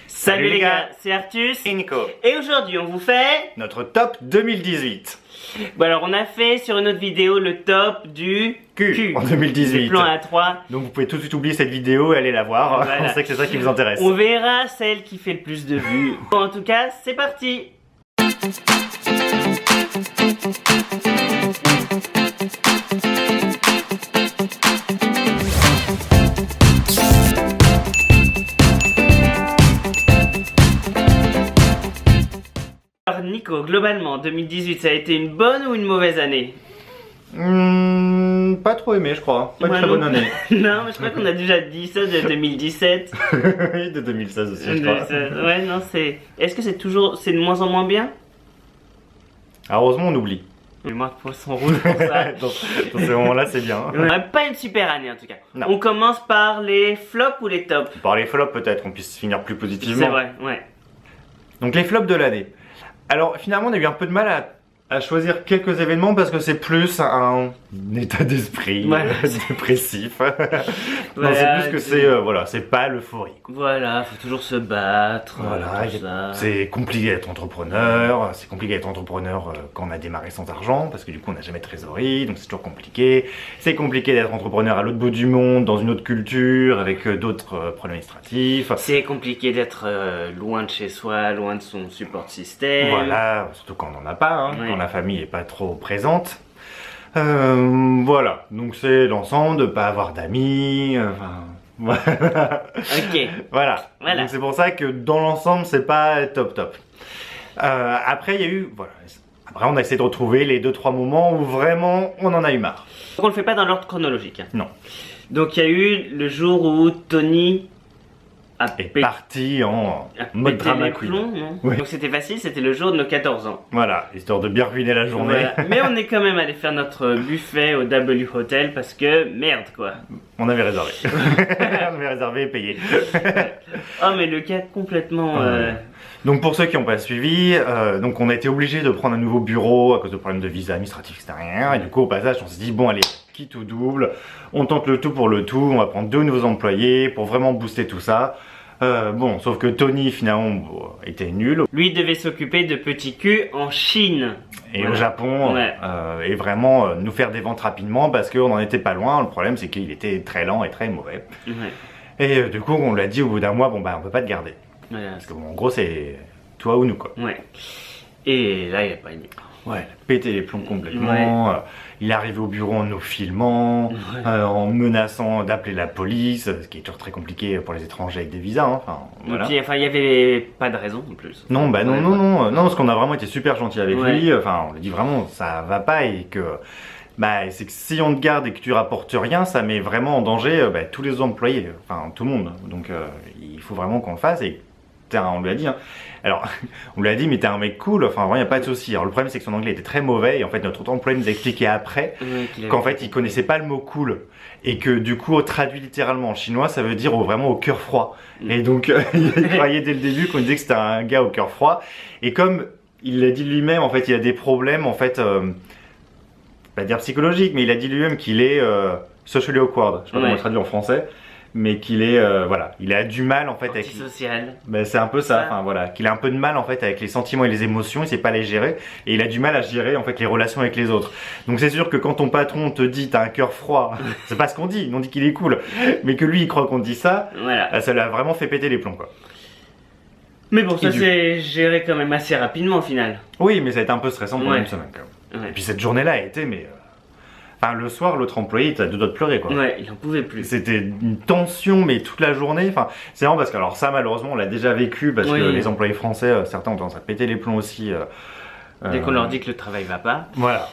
Salut les gars, c'est Artus et Nico. Et aujourd'hui on vous fait... Notre top 2018. Bon alors on a fait sur une autre vidéo le top du Q en 2018. Le plan A3. Donc vous pouvez tout de suite oublier cette vidéo et aller la voir. Voilà. On sait que c'est ça qui vous intéresse. On verra celle qui fait le plus de vues. Bon, en tout cas, c'est parti. Alors Nico, globalement, 2018, ça a été une bonne ou une mauvaise année? Pas trop aimé, je crois. Pas une Moi très non bonne année. Non, mais je crois qu'on a déjà dit ça de 2017. Oui, de 2016 aussi, je crois. Ouais, non, c'est... Est-ce que c'est toujours... C'est de moins en moins bien? Ah, heureusement, on oublie. Mais moi, poisson rouge pour ça. dans ces moments-là, c'est bien. Ouais, pas une super année en tout cas. Non. On commence par les flops ou les tops? Par les flops, peut-être, qu'on puisse finir plus positivement. C'est vrai, ouais. Donc, les flops de l'année. Alors, finalement, on a eu un peu de mal à choisir quelques événements parce que c'est plus un état d'esprit dépressif. Non, c'est plus que c'est voilà, c'est pas l'euphorie. Voilà, faut toujours se battre. Voilà, c'est compliqué d'être entrepreneur. C'est compliqué d'être entrepreneur quand on a démarré sans argent parce que du coup on n'a jamais de trésorerie, donc c'est toujours compliqué. C'est compliqué d'être entrepreneur à l'autre bout du monde, dans une autre culture, avec d'autres problèmes administratifs. C'est compliqué d'être loin de chez soi, loin de son support système. Voilà, surtout quand on n'en a pas, hein, Ouais. quand la famille n'est pas trop présente. Voilà, donc c'est l'ensemble de pas avoir d'amis, voilà. Ok. Voilà. Voilà. Donc c'est pour ça que dans l'ensemble c'est pas top. Après il y a eu, voilà. Après on a essayé de retrouver les 2-3 moments où vraiment on en a eu marre. Donc on le fait pas dans l'ordre chronologique. Hein. Non. Donc il y a eu le jour où Tony a Et parti en mode pété drama les queen. plombs, non? Oui. Donc c'était facile, c'était le jour de nos 14 ans. Voilà, histoire de bien ruiner la journée. Voilà. Mais on est quand même allé faire notre buffet au W Hotel parce que merde quoi. On avait réservé. On avait réservé et payé. Oh mais le cas complètement... Donc pour ceux qui n'ont pas suivi, donc on a été obligé de prendre un nouveau bureau à cause de problèmes de visa administratif, etc. Et du coup au passage on s'est dit bon allez, quitte ou double, on tente le tout pour le tout, on va prendre 2 nouveaux employés pour vraiment booster tout ça. Bon, sauf que Tony finalement était nul. Lui devait s'occuper de petits culs en Chine. Et Voilà. au Japon, Ouais. et vraiment nous faire des ventes rapidement parce qu'on n'en était pas loin. Le problème c'est qu'il était très lent et très mauvais. Ouais. Et du coup on lui a dit au bout d'un mois, bon bah on peut pas te garder. Voilà. Parce que bon, en gros c'est toi ou nous quoi. Ouais. Et là il a pas aimé. Ouais, il a pété les plombs complètement. Il est arrivé au bureau en nous filmant, en menaçant d'appeler la police, ce qui est toujours très compliqué pour les étrangers avec des visas. Hein. Enfin, voilà. Et puis, enfin il y avait pas de raison en plus. Non, bah non, Ouais. non, parce qu'on a vraiment été super gentil avec Ouais. lui. Enfin, on lui dit vraiment ça va pas et que bah c'est que si on te garde et que tu rapportes rien, ça met vraiment en danger tous les employés, enfin tout le monde. Donc il faut vraiment qu'on le fasse et on lui a dit. Hein. Alors, on lui a dit, mais t'es un mec cool, enfin, vraiment, il n'y a pas de souci. Alors, le problème, c'est que son anglais était très mauvais, et en fait, notre autre employé nous a expliqué après qu'en fait, il connaissait pas le mot cool, et que du coup, traduit littéralement en chinois, ça veut dire vraiment au cœur froid. Et donc, il croyait dès le début qu'on disait que c'était un gars au cœur froid, et comme il l'a dit lui-même, en fait, il a des problèmes, en fait, pas dire psychologiques, mais il a dit lui-même qu'il est socially awkward, je sais pas comment le traduire en français. Mais qu'il est, voilà, il a du mal en fait avec... Antisocial. Ben, c'est un peu ça, enfin voilà, qu'il a un peu de mal en fait avec les sentiments et les émotions, il sait pas les gérer, et il a du mal à gérer en fait les relations avec les autres. Donc c'est sûr que quand ton patron te dit t'as un cœur froid, c'est pas ce qu'on dit, on dit qu'il est cool, mais que lui il croit qu'on dit ça, Voilà. ça l'a vraiment fait péter les plombs quoi. Mais bon, ça s'est géré quand même assez rapidement au final. Oui, mais ça a été un peu stressant pendant Ouais. une semaine quand même. Ouais. Et puis cette journée-là a été, mais... Enfin, le soir, l'autre employé, il t'a deux doigts de pleurer quoi. Ouais, il en pouvait plus. C'était une tension, mais toute la journée. Enfin, c'est vraiment parce que, alors ça, malheureusement, on l'a déjà vécu parce que les employés français, certains ont tendance à péter les plombs aussi. Dès qu'on leur dit que le travail va pas. Voilà.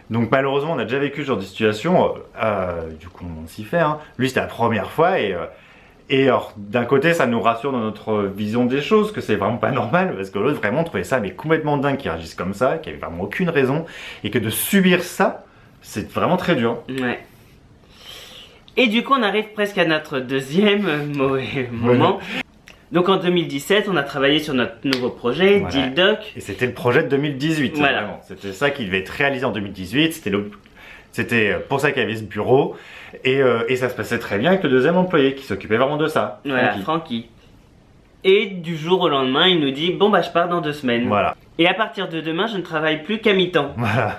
Donc, malheureusement, on a déjà vécu ce genre de situation. Du coup, on s'y fait. Hein. Lui, c'était la première fois et alors, d'un côté, ça nous rassure dans notre vision des choses, que c'est vraiment pas normal, parce que l'autre, vraiment, trouvait ça mais complètement dingue qu'ils réagissent comme ça, qu'il n'y avait vraiment aucune raison, et que de subir ça, c'est vraiment très dur. Ouais. Et du coup, on arrive presque à notre deuxième mauvais moment. Donc en 2017, on a travaillé sur notre nouveau projet, Voilà. Deal Doc. Et c'était le projet de 2018, Voilà. vraiment. C'était ça qui devait être réalisé en 2018, c'était pour ça qu'il y avait ce bureau, et ça se passait très bien avec le deuxième employé qui s'occupait vraiment de ça. Voilà, Francky. Francky. Et du jour au lendemain, il nous dit bon bah je pars dans 2 semaines. Voilà. Et à partir de demain, je ne travaille plus qu'à mi-temps. Voilà.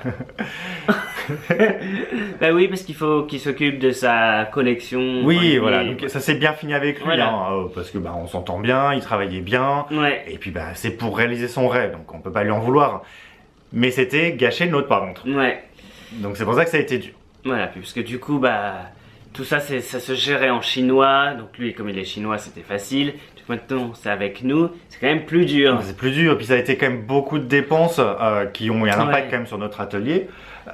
Bah oui, parce qu'il faut qu'il s'occupe de sa collection. Oui, Enfin, voilà. et- Donc ça s'est bien fini avec lui, Voilà. hein, parce que bah, on s'entend bien, il travaillait bien. Ouais. Et puis bah c'est pour réaliser son rêve, donc on peut pas lui en vouloir. Mais c'était gâcher le nôtre par contre. Ouais. Donc c'est pour ça que ça a été dur. Voilà, puis parce que du coup, bah, tout ça, ça se gérait en chinois. Donc lui, comme il est chinois, c'était facile. Donc maintenant, c'est avec nous. C'est quand même plus dur. C'est plus dur, et puis ça a été quand même beaucoup de dépenses qui ont eu un impact Ouais. quand même sur notre atelier. Il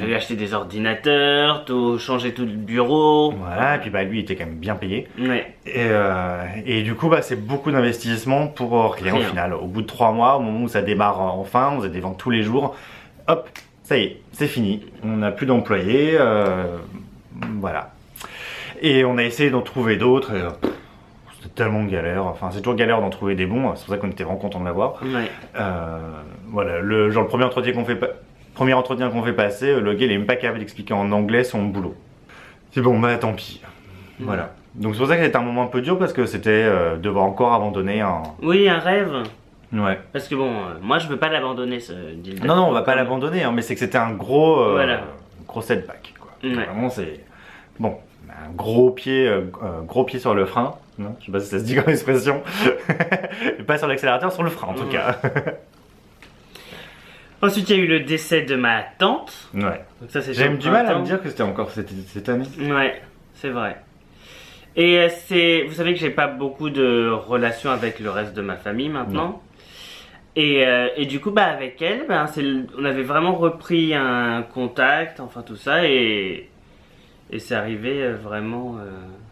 fallait acheter des ordinateurs, changer tout le bureau. Voilà, et puis bah lui il était quand même bien payé. Ouais. Et du coup bah c'est beaucoup d'investissement pour rien au Rien. final. Au bout de 3 mois, au moment où ça démarre enfin, on faisait des ventes tous les jours. Hop, ça y est, c'est fini. On n'a plus d'employés, voilà. Et on a essayé d'en trouver d'autres. C'était tellement galère. Enfin c'est toujours galère d'en trouver des bons. C'est pour ça qu'on était vraiment content de l'avoir. Ouais. Voilà, le premier entretien qu'on fait passer, le gars il est même pas capable d'expliquer en anglais son boulot. C'est bon, bah tant pis. Voilà. Donc c'est pour ça que c'était un moment un peu dur parce que c'était devoir encore abandonner un. Oui, un rêve. Ouais. Parce que bon, moi, je veux pas l'abandonner, ce deal. Non, on va pas l'abandonner, hein, mais c'est que c'était un gros, Voilà. gros setback. Quoi. Ouais. Vraiment, c'est. Bon, un gros pied sur le frein. Non, je sais pas si ça se dit comme expression. Et pas sur l'accélérateur, sur le frein en tout Ouais. cas. Ensuite, il y a eu le décès de ma tante. Ouais. Donc ça, c'est J'ai sur même le du mal à me printemps. dire que c'était encore cette année. Ouais, c'est vrai. Et vous savez que j'ai pas beaucoup de relations avec le reste de ma famille maintenant. Et du coup, bah avec elle, ben on avait vraiment repris un contact, enfin tout ça, et c'est arrivé vraiment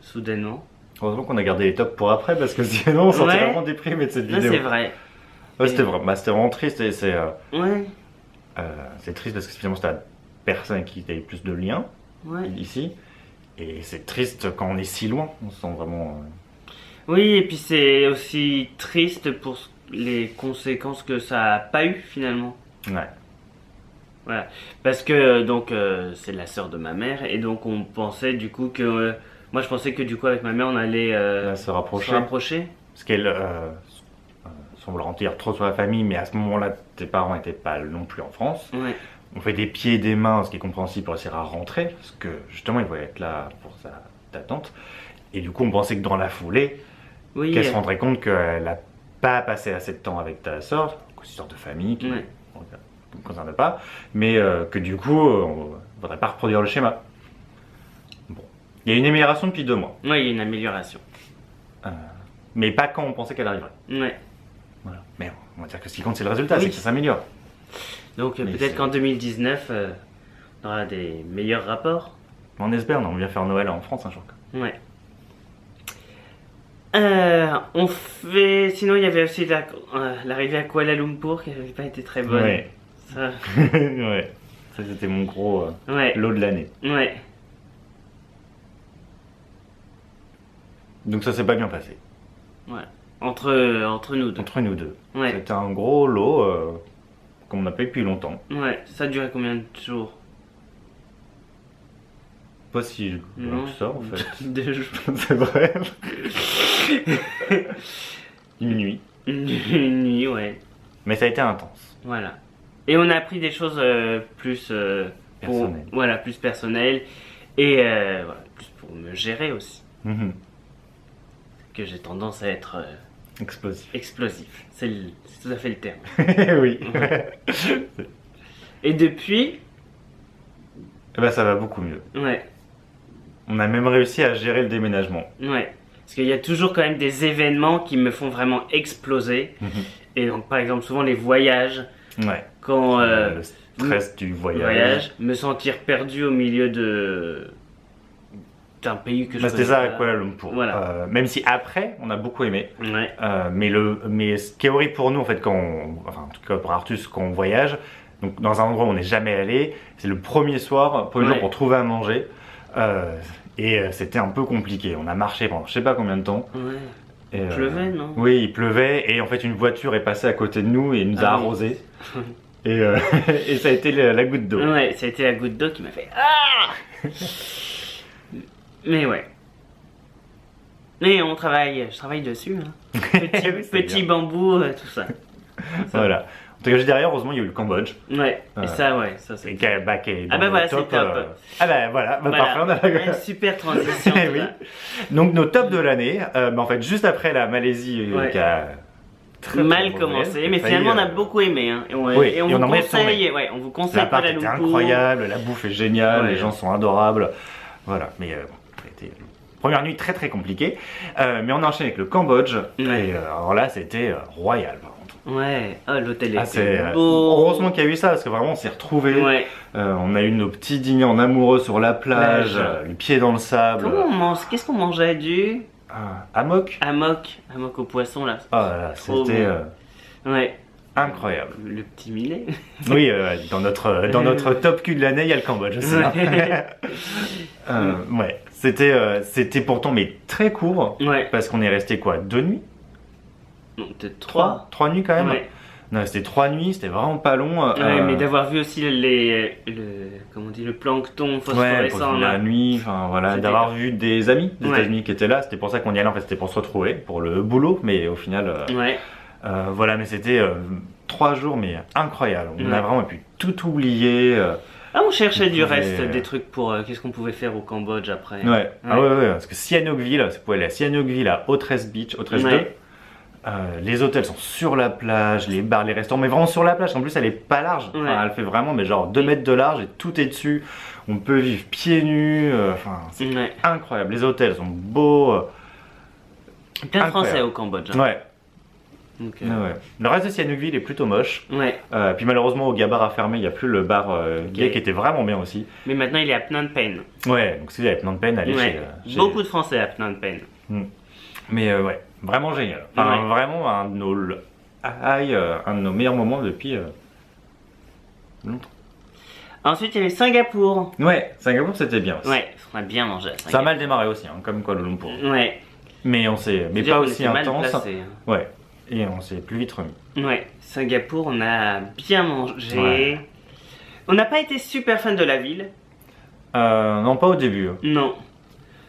soudainement. Heureusement qu'on a gardé les tops pour après parce que sinon on sortait Ouais. vraiment déprimé de cette Là, vidéo. c'est vrai. Ouais, c'était vraiment triste et Ouais, c'est triste parce que finalement c'était la personne avec qui tu avais plus de liens ouais. ici. Et c'est triste quand on est si loin, on se sent vraiment. Oui, et puis c'est aussi triste pour les conséquences que ça a pas eu finalement. Ouais. Voilà. Parce que donc c'est la sœur de ma mère, et donc on pensait du coup que. Moi je pensais que du coup avec ma mère on allait Là, se se rapprocher. rapprocher. Parce qu'elle, sans vouloir en dire trop sur la famille, mais à ce moment-là, tes parents n'étaient pas non plus en France. Ouais. On fait des pieds et des mains, ce qui est compréhensible pour essayer à rentrer, parce que justement, il voulait être là pour ta tante. Et du coup, on pensait que dans la foulée, Oui. qu'elle se rendrait compte qu'elle n'a pas passé assez de temps avec ta soeur, c'est une sorte de famille qui Ouais. ne concerne pas, mais que du coup, on ne voudrait pas reproduire le schéma. Bon. Il y a une amélioration depuis 2 mois, Ouais, il y a une amélioration. mais pas quand on pensait qu'elle arriverait. Ouais. Voilà. Mais on va dire que ce qui compte, c'est le résultat, Oui. c'est que ça s'améliore. Donc Mais peut-être c'est- qu'en 2019, on aura des meilleurs rapports. On espère, on vient faire Noël en France un jour. Ouais. On fait. Sinon, il y avait aussi l'arrivée à Kuala Lumpur qui n'avait pas été très bonne. Ouais. Ça. Ouais. Ça, c'était mon gros Ouais. lot de l'année. Ouais. Donc ça s'est pas bien passé. Ouais. Entre nous deux. Entre nous deux. Ouais. C'était un gros lot qu'on n'a pas eu depuis longtemps. Ouais. Ça a duré combien de jours? Pas si long que ça en fait. 2 jours. C'est vrai. Une nuit. Une nuit, ouais. Mais ça a été intense. Voilà. Et on a appris des choses plus Personnelles. voilà, plus personnelles, et voilà, plus pour me gérer aussi. Mhm. Que j'ai tendance à être Explosif. explosif. C'est tout à fait le terme. Oui. Et depuis, Eh ben, ça va beaucoup mieux. ouais, On a même réussi à gérer le déménagement. ouais. Parce qu'il y a toujours quand même des événements qui me font vraiment exploser. Mhm. Et donc, par exemple, souvent les voyages, Ouais. quand Le stress du voyage. me sentir perdu au milieu d'un pays que je Bah, c'était connais ça à pas. Kuala Lumpur. Voilà. Même si après, on a beaucoup aimé. Ouais, Mais ce qui est horrible pour nous, en fait, enfin, en tout cas pour Artus, quand on voyage, donc dans un endroit où on n'est jamais allé, c'est le premier soir, premier Ouais. jour pour trouver à manger. C'était un peu compliqué. On a marché pendant je sais pas combien de temps. ouais. Et, Il pleuvait, non? Oui, il pleuvait et en fait une voiture est passée à côté de nous et nous a Ah oui. arrosé. Et, et ça a été la goutte d'eau. Ouais, ça a été la goutte d'eau qui m'a fait Ah. Mais ouais. Et je travaille dessus. Hein. Petit, Oui, c'est petit bien. bambou, tout ça. Voilà. En tout cas, juste derrière, heureusement, il y a eu le Cambodge. Ouais, et ça, c'est. Qui est Ah dans bah le voilà, top, c'est top. Ah bah voilà, Voilà. parfait, on a Une super transition. Eh oui. là. Donc nos tops de l'année, en fait, juste après la Malaisie Ouais. qui a très Mal mauvais, commencé, mais failli, finalement on a beaucoup aimé. Hein. Oui, Et on et vous on aimerait conseille, on vous conseille L'appart Kuala était Lumpur. incroyable, la bouffe est géniale, Ouais. les gens sont adorables. Voilà, mais bon, ça a été une première nuit très très compliquée. Mais on a enchaîné avec le Cambodge. Ouais. Et alors là, c'était royal par contre. Ouais, oh, l'hôtel Ah, était beau. heureusement qu'il y a eu ça, parce que vraiment on s'est retrouvés. Ouais. On a eu nos petits dîners en amoureux sur la plage, Plage. les pieds dans le sable. Comment on mange? Qu'est-ce qu'on mangeait? Du Amok. amok au poisson là. Oh là là, Trop c'était Ouais, incroyable. le petit millet. Oui, dans notre top cul de l'année, il y a le Cambodge aussi. Hein. Ouais, c'était pourtant mais très court, Ouais. parce qu'on est resté quoi, 2 nuits? Non, peut-être 3. 3 nuits quand même. Ouais. Non, c'était 3 nuits, c'était vraiment pas long. Ouais, mais d'avoir vu aussi comment on dit, le plancton Ouais, pour phosphorescent la là. nuit, enfin voilà, C'était d'avoir vu des amis des Ouais. États-Unis qui étaient là, c'était pour ça qu'on y allait en fait, c'était pour se retrouver, pour le boulot, mais au final, Ouais. voilà, mais c'était 3 jours, mais incroyable. On Ouais. a vraiment pu tout oublier. Ah, on cherchait On du pouvait, reste, des trucs pour qu'est-ce qu'on pouvait faire au Cambodge après. Ouais. Ah ouais, parce que Sihanoukville, vous pouvez aller à Sihanoukville, à Otres Beach, Otres 2. Ouais. Les hôtels sont sur la plage, les bars, les restaurants, mais vraiment sur la plage. En plus, elle est pas large. Enfin, Ouais. elle fait vraiment, mais genre 2 mètres de large et tout est dessus. On peut vivre pieds nus. Enfin, c'est Ouais. incroyable. Les hôtels sont beaux. Plein de Incroyable. Français au Cambodge. Hein. Ouais. Donc, Ouais. Le reste de Sihanoukville est plutôt moche. ouais. Puis malheureusement, au Gabar a fermé. Il n'y a plus le bar gay Ok. qui était vraiment bien aussi. Mais maintenant il est à Phnom Penh. Ouais, donc si vous avez plein de peine, allez Ouais. chez. Beaucoup de Français à Phnom Penh. Mais ouais, vraiment génial. Enfin, Ouais. vraiment un de nos meilleurs moments depuis longtemps. Ensuite il y avait Singapour. Ouais, Singapour c'était bien aussi. Ouais, on a bien mangé à Ça a Singapour. mal démarré aussi, hein, comme Kuala Lumpur. Ouais. Mais Faut dire pas qu'on aussi était mal intense. placés, hein. Ouais, et on s'est plus vite remis. Ouais, Singapour, on a bien mangé. Ouais. On n'a pas été super fan de la ville. Non, pas au début. Non.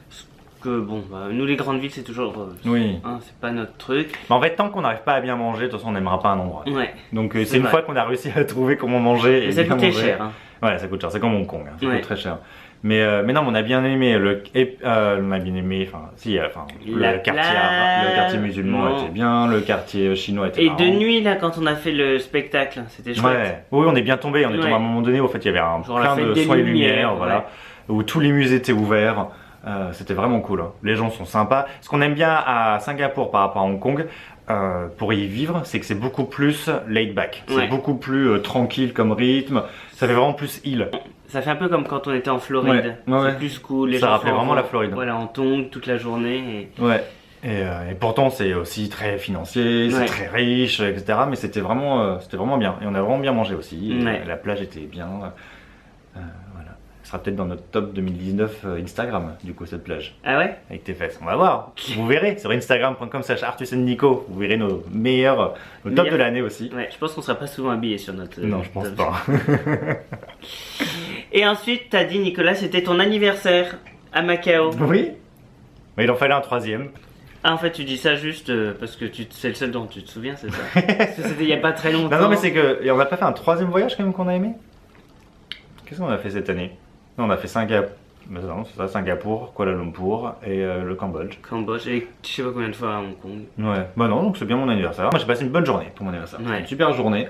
Parce que bon, nous les grandes villes, c'est toujours. Oui. Hein, c'est pas notre truc. Mais en fait, tant qu'on n'arrive pas à bien manger, de toute façon, on n'aimera pas un endroit. Ouais. Donc C'est c'est une vrai. fois qu'on a réussi à trouver comment manger. Mais et ça bien coûtait manger. cher. Hein. Ouais, ça coûte cher. C'est comme Hong Kong. Hein. Ça Ouais. coûte très cher. Mais non, on a bien aimé on a bien aimé, La le plage, quartier musulman non. était bien, le quartier chinois était Et marrant. de nuit, là, quand on a fait le spectacle, c'était chouette. Ouais, oui, on est bien tombé. On est tombé Ouais. à un moment donné. Au fait, il y avait Genre la plein fête de des soins et lumières, lumières, ouais. voilà, où tous les musées étaient ouverts. C'était vraiment cool. Hein. Les gens sont sympas. Ce qu'on aime bien à Singapour par rapport à Hong Kong, pour y vivre, c'est que c'est beaucoup plus laid back. C'est Ouais. beaucoup plus tranquille comme rythme. Ça fait vraiment plus île. Ça fait un peu comme quand on était en Floride. Ouais, ouais. C'est plus cool. Les Ça gens rappelait font- vraiment la Floride. Voilà, on tombe toute la journée. Ouais. Et pourtant, c'est aussi très financier, c'est Ouais. très riche, etc. Mais c'était vraiment bien. Et on a vraiment bien mangé aussi. Et Ouais. la plage était bien. Voilà. Ce sera peut-être dans notre top 2019 Instagram, du coup, cette plage. Ah ouais? Avec tes fesses. On va voir. Vous verrez sur instagram.com/artusennico. Vous verrez nos meilleurs, nos tops Meilleurs. de l'année aussi. Ouais, je pense qu'on sera pas souvent habillés sur notre. Non, je pense top. pas. Et ensuite, t'as dit, Nicolas, c'était ton anniversaire à Macao. Oui. Mais il en fallait un troisième. Ah, en fait, tu dis ça juste parce que c'est le seul dont tu te souviens, c'est ça? Parce que c'était il y a pas très longtemps. Non, mais c'est que. Et on n'a pas fait un troisième voyage quand même qu'on a aimé? Qu'est-ce qu'on a fait cette année? Non, on a fait Singapour. Non, c'est ça, Singapour, Kuala Lumpur et le Cambodge. Cambodge, et je sais pas combien de fois à Hong Kong. Ouais, bah non, donc c'est bien mon anniversaire. Moi j'ai passé une bonne journée pour mon anniversaire. C'était Ouais. une super journée.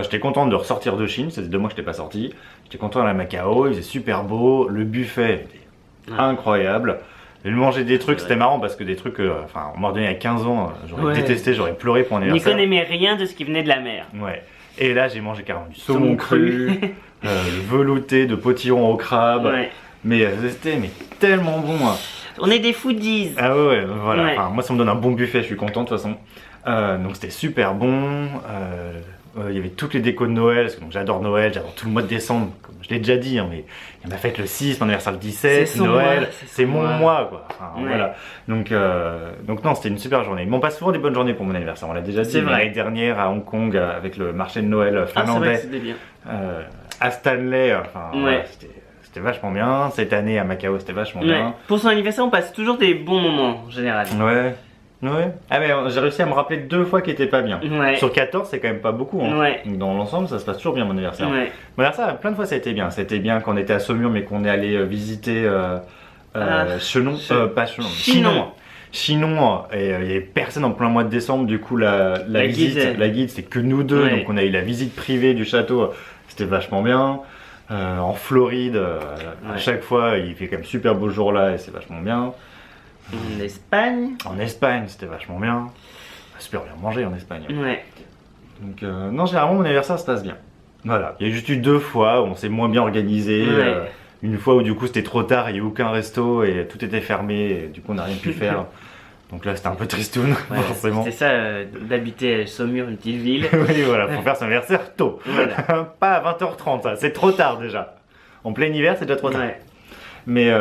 J'étais content de ressortir de Chine, ça faisait 2 mois que j'étais pas sorti. J'étais content d'aller à Macao, il faisait super beau, le buffet était Ouais. incroyable. Et le manger des trucs, C'est c'était vrai. marrant parce que des trucs, on m'a ordonné à 15 ans, j'aurais Ouais. détesté, j'aurais pleuré pour mon Nico anniversaire. n'aimait rien de ce qui venait de la mer. Ouais. Et là j'ai mangé carrément du Saumon saumon cru. cru, le velouté de potiron au crabe. Ouais. Mais c'était tellement bon. Hein. On est des foodies. Ah ouais, voilà. Ouais. Enfin, moi, ça me donne un bon buffet, je suis content de toute façon. Donc c'était super bon. Il y avait toutes les décos de Noël, parce que donc, j'adore Noël, j'adore tout le mois de décembre. Comme je l'ai déjà dit, hein, mais il y a ma fête le 6, mon anniversaire le 17, C'est son Noël, mois, c'est c'est son mon mois. mois quoi. Enfin, Ouais. voilà. Donc non, c'était une super journée. Mais on passe souvent des bonnes journées pour mon anniversaire, on l'a déjà dit. C'est mais vrai. L'année dernière à Hong Kong, avec le marché de Noël Ah, c'est vrai que finlandais, c'était bien. à Stanley, enfin, Ouais. voilà, c'était c'était vachement bien. Cette année à Macao, c'était vachement Ouais. bien. Pour son anniversaire, on passe toujours des bons moments en général. Ouais. Ouais. Ah mais j'ai réussi à me rappeler 2 fois qui était pas bien. Ouais. Sur 14, c'est quand même pas beaucoup. Hein. Ouais. Donc, dans l'ensemble, ça se passe toujours bien mon anniversaire. Ouais. Mon anniversaire, plein de fois, ça a été bien. C'était bien quand on était à Saumur, mais qu'on est allé visiter Chenon, pas Chenon, Chinon. Chinon, et il y avait personne en plein mois de décembre. Du coup, la visite, guide. la guide, c'était que nous deux. Ouais. Donc, on a eu la visite privée du château. C'était vachement bien. En Floride, à Ouais. chaque fois, il fait quand même super beau jour là, et c'est vachement bien. En Espagne. En Espagne, c'était vachement bien. Super bien mangé en Espagne. Ouais. Donc, non, généralement, mon anniversaire se passe bien. Voilà. Il y a juste eu 2 fois où on s'est moins bien organisé. Ouais. Une fois où, du coup, c'était trop tard, il n'y a eu aucun resto et tout était fermé. Et, du coup, on n'a rien pu faire. Donc là, c'était un peu tristoun, Ouais, forcément. c'est ça, d'habiter à Saumur, une petite ville. Oui, voilà, faut faire son anniversaire tôt. Voilà. Pas à 20h30, ça. C'est trop tard déjà. En plein hiver, c'est déjà trop tard. Ouais. Mais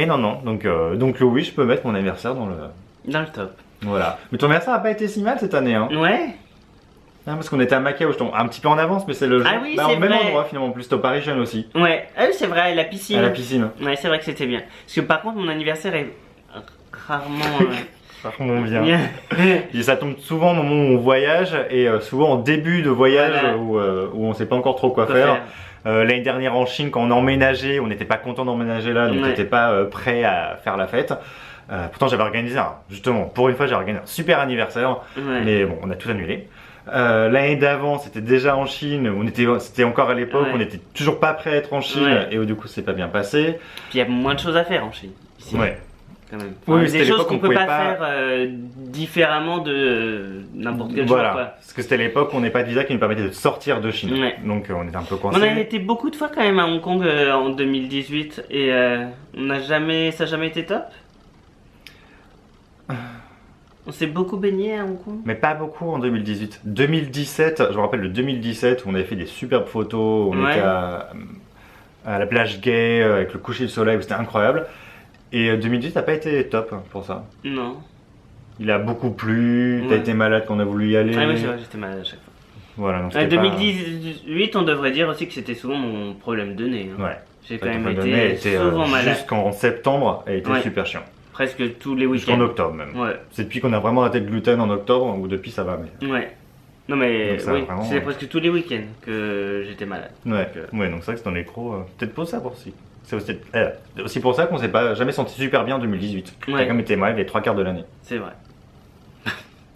non. Donc oui, je peux mettre mon anniversaire dans le. Dans le top. Voilà. Mais ton anniversaire n'a pas été si mal cette année, hein. Ouais. Ah, parce qu'on était à Macao, je tombe un petit peu en avance, mais c'est le jour. Ah oui, Bah, c'est au même vrai. endroit finalement, en plus, c'était au Paris Jeune aussi. Ouais. Ah oui, c'est vrai, la piscine. À la piscine. Ouais, c'est vrai que c'était bien. Parce que par contre, mon anniversaire est rarement Par contre, on vient. bien. Et ça tombe souvent au moment où on voyage et souvent en début de voyage Voilà. où on sait pas encore trop quoi Quoi faire. faire. L'année dernière en Chine, quand on a emménagé, on n'était pas content d'emménager là, donc on Ouais. n'était pas prêt à faire la fête. Pourtant, j'avais organisé justement, pour une fois, j'ai organisé un super anniversaire, Ouais. mais bon, on a tout annulé. L'année d'avant, c'était déjà en Chine, c'était encore à l'époque, Ouais. on n'était toujours pas prêt à être en Chine Ouais. et du coup, c'est pas bien passé. Puis il y a moins de choses à faire en Chine. Ici, Ouais. quand même. Oui, Enfin, c'était des choses l'époque qu'on où on peut pouvait pas pas- faire différemment de n'importe quel Voilà, jour. Quoi. parce que c'était l'époque où on n'avait pas de visa qui nous permettait de sortir de Chine. Ouais. Donc on était un peu On coincés. a été beaucoup de fois quand même à Hong Kong en 2018 et ça n'a jamais été top. On s'est beaucoup baigné à Hong Kong. Mais pas beaucoup en 2018. 2017, je me rappelle de 2017 où on avait fait des superbes photos. On Ouais. était à la plage gay avec le coucher du soleil, où c'était incroyable. Et 2018 n'a pas été top pour ça. Non. Il a beaucoup plu, t'as Ouais. été malade quand on a voulu y aller. Ah oui, c'est vrai, j'étais malade à chaque fois. Voilà, donc c'était 2018, on devrait dire aussi que c'était souvent mon problème de nez. hein. pas... Ouais. J'ai quand Ton même problème de été nez était, souvent malade. jusqu'en septembre, elle était Ouais. super chiant. Presque tous les Jusqu'en week-ends. octobre même. Ouais, C'est depuis qu'on a vraiment arrêté le gluten en octobre, ou depuis ça va, mais... ouais. Non mais Donc ça, oui, vraiment, c'est presque tous les week-ends que j'étais malade. Ouais, Donc, ouais, donc c'est vrai que c'est dans les crocs. Peut-être pour ça, c'est aussi pour ça qu'on s'est pas jamais senti super bien en 2018. On a Ouais. quand même été malade les 3 quarts de l'année. C'est vrai.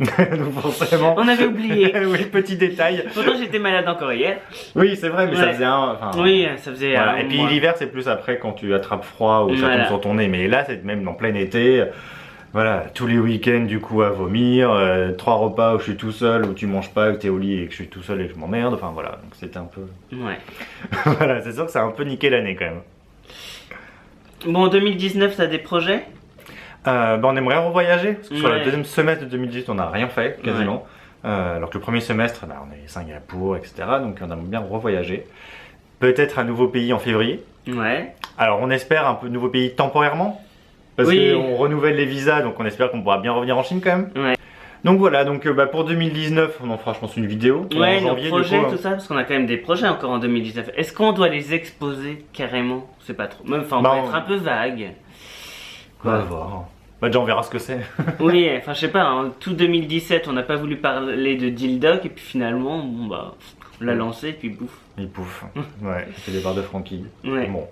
Donc forcément. On avait oublié. Oui, petit détail. Pourtant j'étais malade encore hier. Oui, c'est vrai, mais ça Ouais. faisait un. Enfin, Oui, ça faisait voilà. un Et puis mois. l'hiver, c'est plus après quand tu attrapes froid ou ça Voilà. tombe sur ton nez. Mais là, c'est même en plein été. Voilà, tous les week-ends du coup à vomir, 3 repas où je suis tout seul, où tu manges pas, où t'es au lit et que je suis tout seul et que je m'emmerde. Enfin voilà, donc c'était un peu. Ouais. Voilà, c'est sûr que ça a un peu niqué l'année quand même. Bon, en 2019, t'as des projets? On aimerait revoyager, parce que sur Ouais. le deuxième semestre de 2018, on n'a rien fait, quasiment. Alors que le premier semestre, on est Singapour, etc. Donc on aimerait bien revoyager. Peut-être un nouveau pays en février. Ouais. Alors on espère un peu de nouveau pays temporairement, parce Oui. qu'on renouvelle les visas, donc on espère qu'on pourra bien revenir en Chine quand même. Ouais. Donc voilà, donc pour 2019, on en fera je pense une vidéo. Ouais, en nos janvier, projets, du coup, tout ça, parce qu'on a quand même des projets encore en 2019. Est-ce qu'on doit les exposer carrément? C'est pas trop. Même, enfin, on Bah, peut on- être un peu vague. On va voir. Bah déjà on verra ce que c'est. Oui, enfin, je sais pas, en tout 2017, on n'a pas voulu parler de Dildoc, et puis finalement, bon, bah, on l'a lancé, et puis bouffe. Il pouffe. Ouais, il fait des barres de Frankie. Ouais. Bon,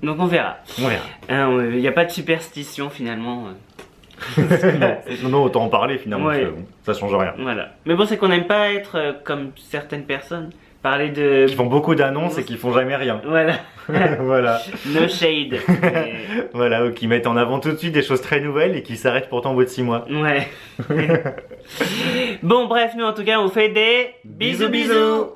Donc on verra. on verra. Il n'y a pas de superstition finalement. Non, autant en parler finalement, Ouais. parce que, bon, ça change rien. Voilà. Mais bon, c'est qu'on n'aime pas être comme certaines personnes. Parler de. Qui font beaucoup d'annonces et qui font jamais rien. Voilà. Voilà. No shade. Mais- Voilà, ou qui mettent en avant tout de suite des choses très nouvelles et qui s'arrêtent pourtant au bout de 6 mois. Ouais. Bon, bref, nous en tout cas, on fait des bisous bisous.